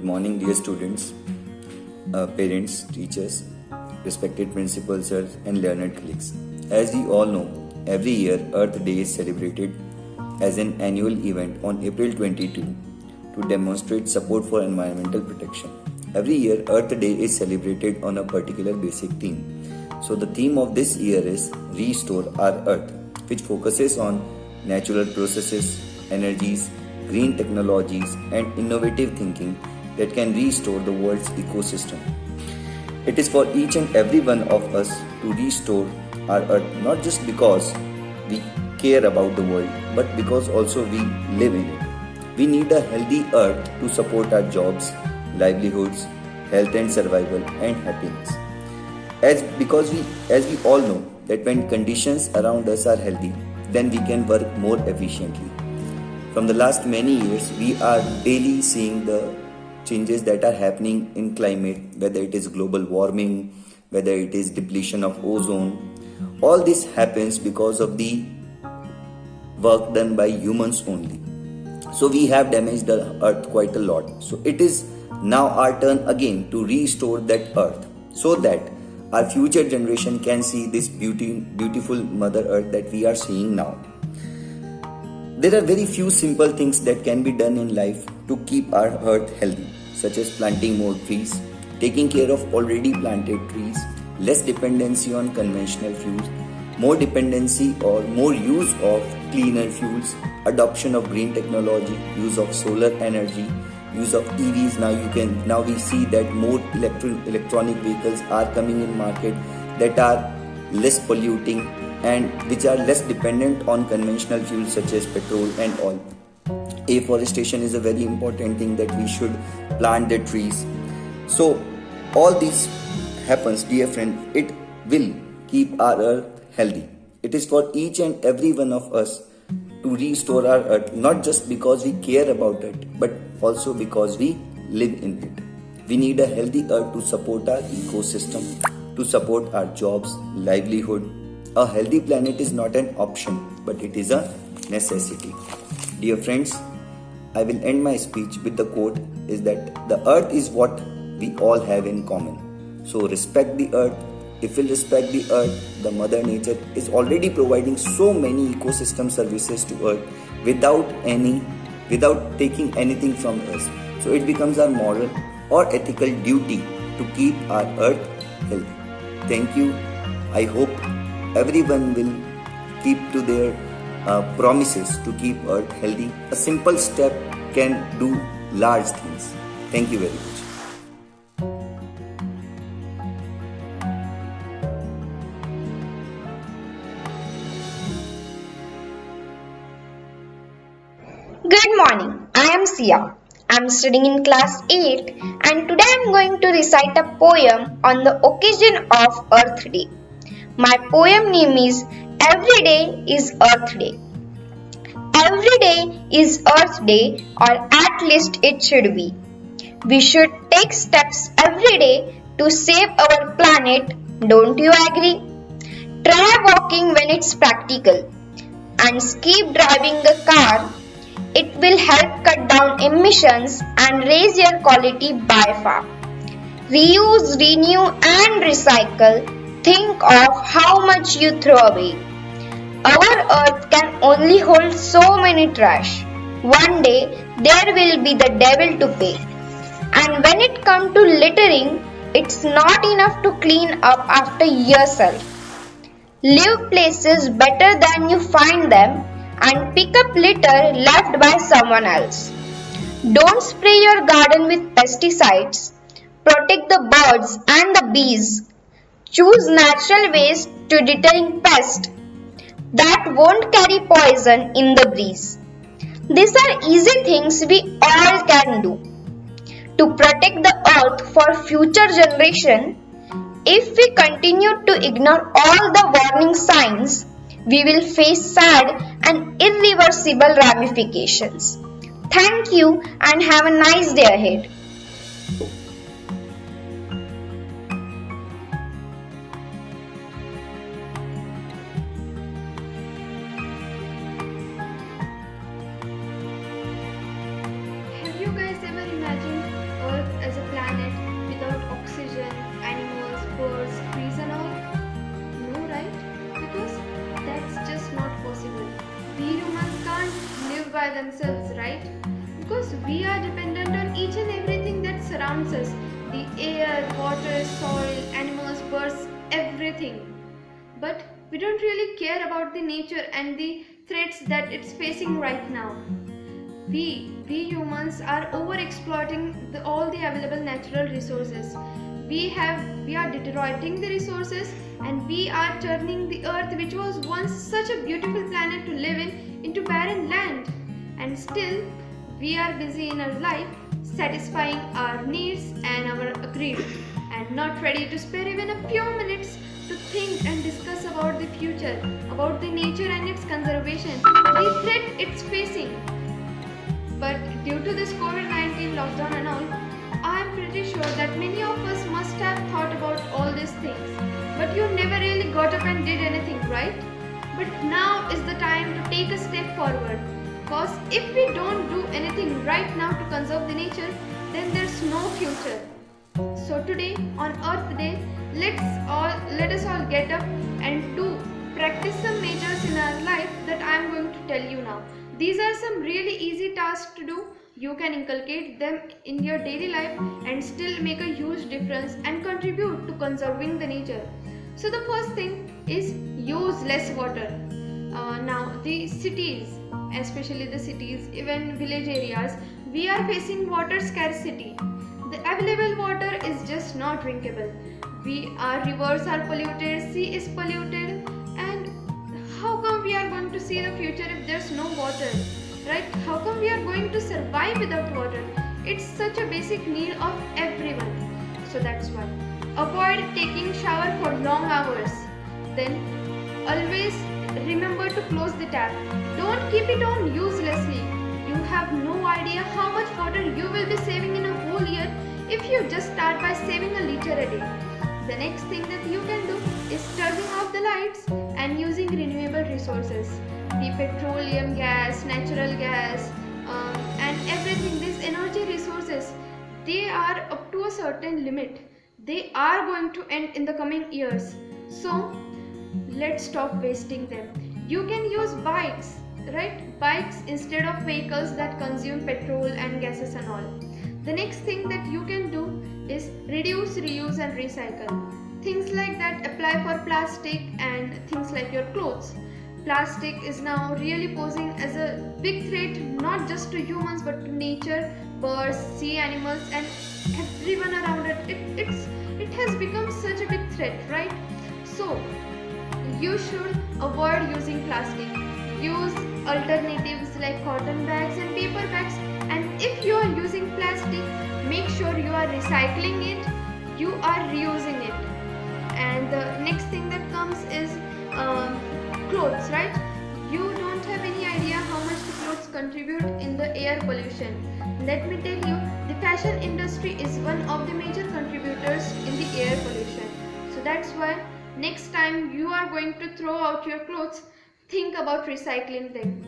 morning, dear students, parents, teachers, respected principals, sirs, and learned colleagues. As we all know, every year Earth Day is celebrated as an annual event on April 22 to demonstrate support for environmental protection. Every year Earth Day is celebrated on a particular basic theme. So the theme of this year is Restore Our Earth, which focuses on natural processes, energies, green technologies, and innovative thinking that can restore the world's ecosystem. It is for each and every one of us to restore our earth, not just because we care about the world, but because also we live in it. We need a healthy earth to support our jobs, livelihoods, health and survival, and happiness. As we all know that when conditions around us are healthy, then we can work more efficiently. From the last many years, we are daily seeing the changes that are happening in climate, whether it is global warming, whether it is depletion of ozone. All this happens because of the work done by humans only. So we have damaged the earth quite a lot. So it is now our turn again to restore that earth so that our future generation can see this beautiful Mother Earth that we are seeing now. There are very few simple things that can be done in life to keep our earth healthy, such as planting more trees, taking care of already planted trees, less dependency on conventional fuels, more dependency or more use of cleaner fuels, adoption of green technology, use of solar energy, use of EVs. Now we see that more electronic vehicles are coming in market that are less polluting and which are less dependent on conventional fuels such as petrol and oil. Afforestation is a very important thing that we should plant the trees. So all this happens, dear friend, it will keep our earth healthy. It is for each and every one of us to restore our earth, not just because we care about it, but also because we live in it. We need a healthy earth to support our ecosystem, to support our jobs, livelihood. A healthy planet is not an option, but it is a necessity. Dear friends, I will end my speech with the quote is that the earth is what we all have in common. So respect the earth. If we respect the earth, the mother nature is already providing so many ecosystem services to earth without taking anything from us. So it becomes our moral or ethical duty to keep our earth healthy. Thank you. I hope everyone will keep to their promises to keep earth healthy. A simple step can do large things. Thank you very much. Good morning, I am Sia. I am studying in class 8 and today I am going to recite a poem on the occasion of Earth Day. My poem name is Every Day is Earth Day. Every day is Earth Day, or at least it should be. We should take steps every day to save our planet, don't you agree? Try walking when it's practical and skip driving the car. It will help cut down emissions and raise air quality by far. Reuse, renew and recycle. Think of how much you throw away. Our earth can only hold so many trash. One day there will be the devil to pay. And when it comes to littering, it's not enough to clean up after yourself. Leave places better than you find them and pick up litter left by someone else. Don't spray your garden with pesticides. Protect the birds and the bees. Choose natural ways to deterring pests that won't carry poison in the breeze. These are easy things we all can do to protect the earth for future generation. If we continue to ignore all the warning signs, we will face sad and irreversible ramifications. Thank you and have a nice day ahead. Have you guys ever imagined Earth by themselves, right? Because we are dependent on each and everything that surrounds us: the air, water, soil, animals, birds, everything. But we don't really care about the nature and the threats that it's facing right now. We humans are over exploiting all the available natural resources. We are deteriorating the resources, and we are turning the earth, which was once such a beautiful planet to live in, into barren land. And still we are busy in our life satisfying our needs and our greed, and not ready to spare even a few minutes to think and discuss about the future, about the nature and its conservation, the threat it's facing. But due to this COVID-19 lockdown and all, I am pretty sure that many of us must have thought about all these things. But you never really got up and did anything, right? But now is the time to take a step forward. Because if we don't do anything right now to conserve the nature, then there's no future. So today, on Earth Day, let us all get up and do practice some measures in our life that I am going to tell you now. These are some really easy tasks to do. You can inculcate them in your daily life and still make a huge difference and contribute to conserving the nature. So the first thing is use less water. Now the cities, especially the cities, even village areas, we are facing water scarcity. The available water is just not drinkable. Our rivers are polluted, sea is polluted, and how come we are going to see the future if there's no water, right? How come we are going to survive without water? It's such a basic need of everyone. So that's why avoid taking shower for long hours. Then always remember to close the tap. Don't keep it on uselessly. You have no idea how much water you will be saving in a whole year if you just start by saving a liter a day. The next thing that you can do is turning off the lights and using renewable resources. The petroleum gas, natural gas, and everything, these energy resources, they are up to a certain limit. They are going to end in the coming years. So let's stop wasting them. You can use bikes, right? Bikes instead of vehicles that consume petrol and gases and all. The next thing that you can do is reduce, reuse and recycle. Things like that apply for plastic and things like your clothes. Plastic is now really posing as a big threat, not just to humans but to nature, birds, sea animals and everyone around it. It has become such a big threat, right? So you should avoid using plastic. Use alternatives like cotton bags and paper bags, and if you are using plastic, make sure you are recycling it, you are reusing it. And the next thing that comes is clothes, right? You don't have any idea how much the clothes contribute in the air pollution. Let me tell you, the fashion industry is one of the major contributors in the air pollution. So that's why next time you are going to throw out your clothes, think about recycling them,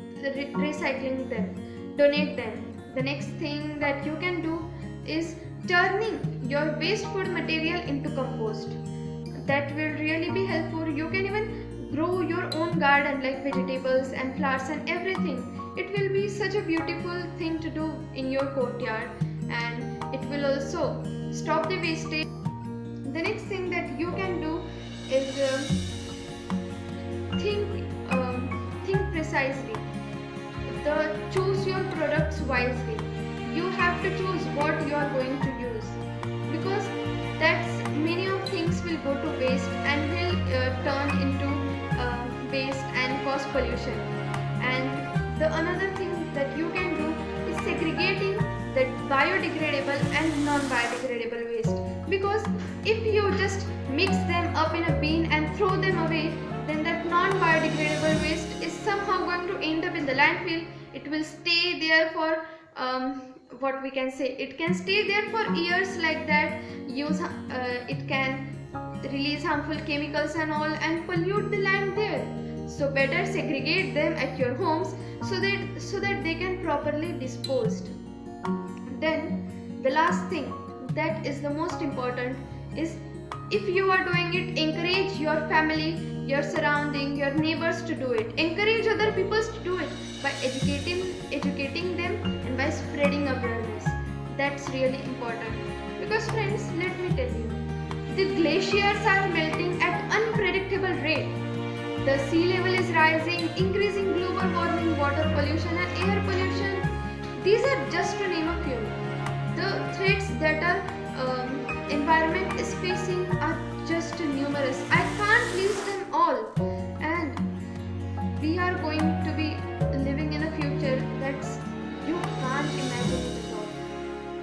donate them. The next thing that you can do is turning your waste food material into compost. That will really be helpful. You can even grow your own garden like vegetables and flowers and everything. It will be such a beautiful thing to do in your courtyard, and it will also stop the wastage. The next thing that you can do is think precisely. Choose your products wisely. You have to choose what you are going to use, because that's many of things will go to waste and will turn into waste and cause pollution. And the another thing that you can do is segregating the biodegradable and non-biodegradable waste, because if you just mix them up in a bin and throw them away, then that non-biodegradable waste is somehow going to end up in the landfill. It will stay there for what we can say, it can stay there for years like that. It can release harmful chemicals and all and pollute the land there. So better segregate them at your homes so that they can properly disposed. Then the last thing that is the most important is, if you are doing it, encourage your family your surrounding, your neighbors to do it. Encourage other people to do it by educating them and by spreading awareness. That's really important. Because friends, let me tell you, the glaciers are melting at unpredictable rate. The sea level is rising, increasing global warming, water pollution and air pollution. These are just to name a few. The threats that our environment is facing are just numerous. I can't list them all. And we are going to be living in a future that's you can't imagine it at all.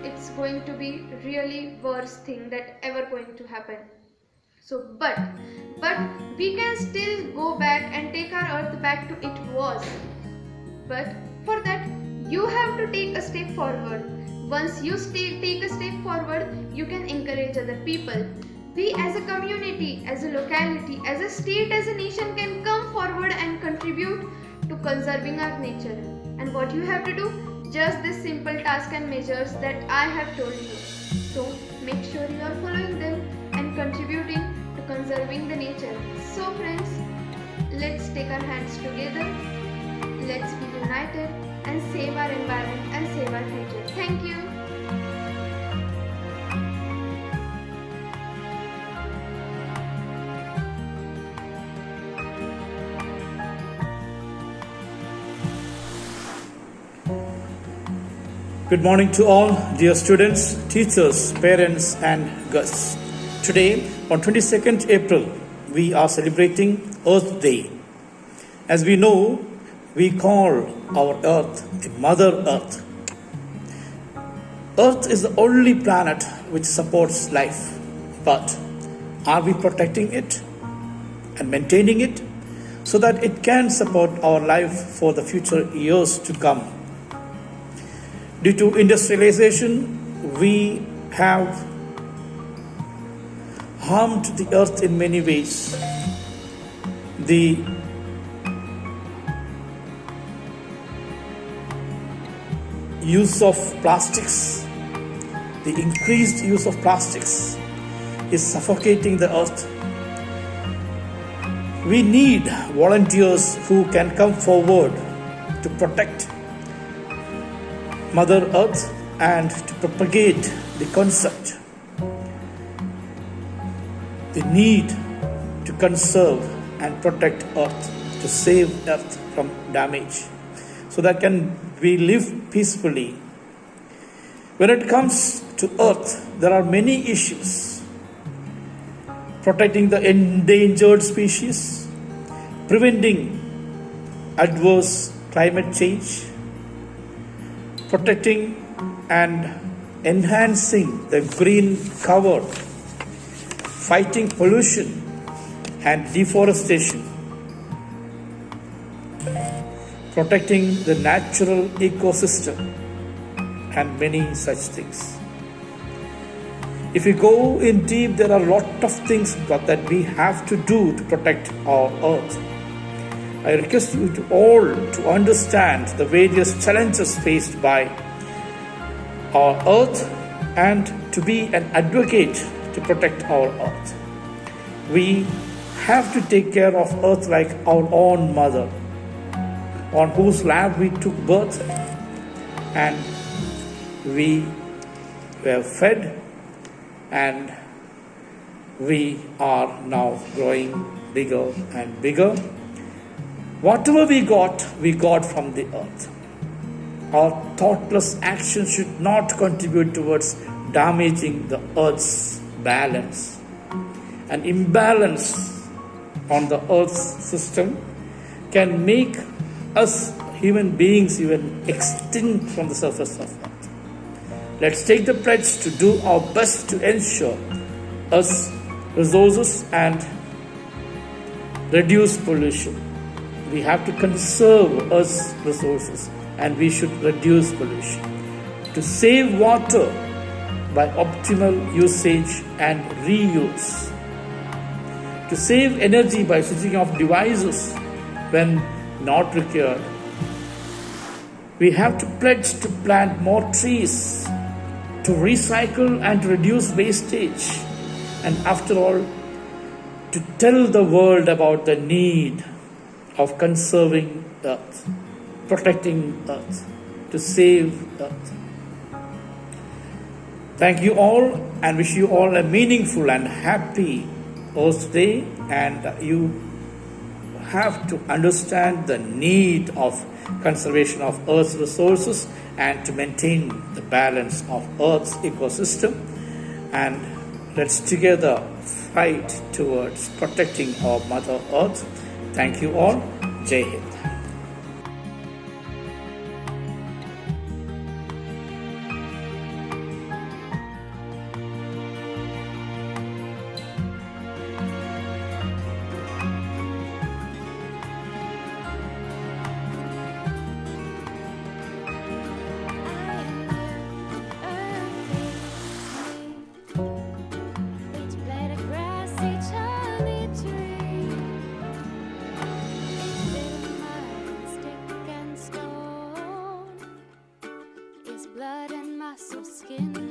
It's going to be really worst thing that ever going to happen. So but we can still go back and take our earth back to it was. But for that you have to take a step forward. Once you take a step forward, you can encourage other people. We as a community, as a locality, as a state, as a nation can come forward and contribute to conserving our nature. And what you have to do? Just this simple task and measures that I have told you. So make sure you are following them and contributing to conserving the nature. So friends, let's take our hands together. Let's be united and save our environment and save our future. Thank you. Good morning to all, dear students, teachers, parents and guests. Today, on 22nd April, we are celebrating Earth Day. As we know, we call our Earth a Mother Earth. Earth is the only planet which supports life. But are we protecting it and maintaining it so that it can support our life for the future years to come? Due to industrialization, we have harmed the earth in many ways. The use of plastics, the increased use of plastics is suffocating the earth. We need volunteers who can come forward to protect Mother Earth and to propagate the concept, the need to conserve and protect Earth, to save Earth from damage, so that can we live peacefully. When it comes to Earth, there are many issues. Protecting the endangered species, preventing adverse climate change, protecting and enhancing the green cover, fighting pollution and deforestation, protecting the natural ecosystem, and many such things. If we go in deep, there are a lot of things that we have to do to protect our earth. I request you to all to understand the various challenges faced by our earth and to be an advocate to protect our earth. We have to take care of earth like our own mother, on whose lap we took birth and we were fed, and we are now growing bigger and bigger. Whatever we got from the earth. Our thoughtless action should not contribute towards damaging the earth's balance. An imbalance on the earth's system can make us human beings even extinct from the surface of earth. Let's take the pledge to do our best to ensure Earth's resources and reduce pollution. We have to conserve Earth's resources and we should reduce pollution. To save water by optimal usage and reuse. To save energy by switching off devices when not required. We have to pledge to plant more trees, to recycle and reduce wastage, and after all, to tell the world about the need of conserving Earth, protecting Earth, to save Earth. Thank you all and wish you all a meaningful and happy Earth Day. And you have to understand the need of conservation of Earth's resources and to maintain the balance of Earth's ecosystem. And let's together fight towards protecting our Mother Earth. Thank you all. Jai Hind. Blood and muscle, skin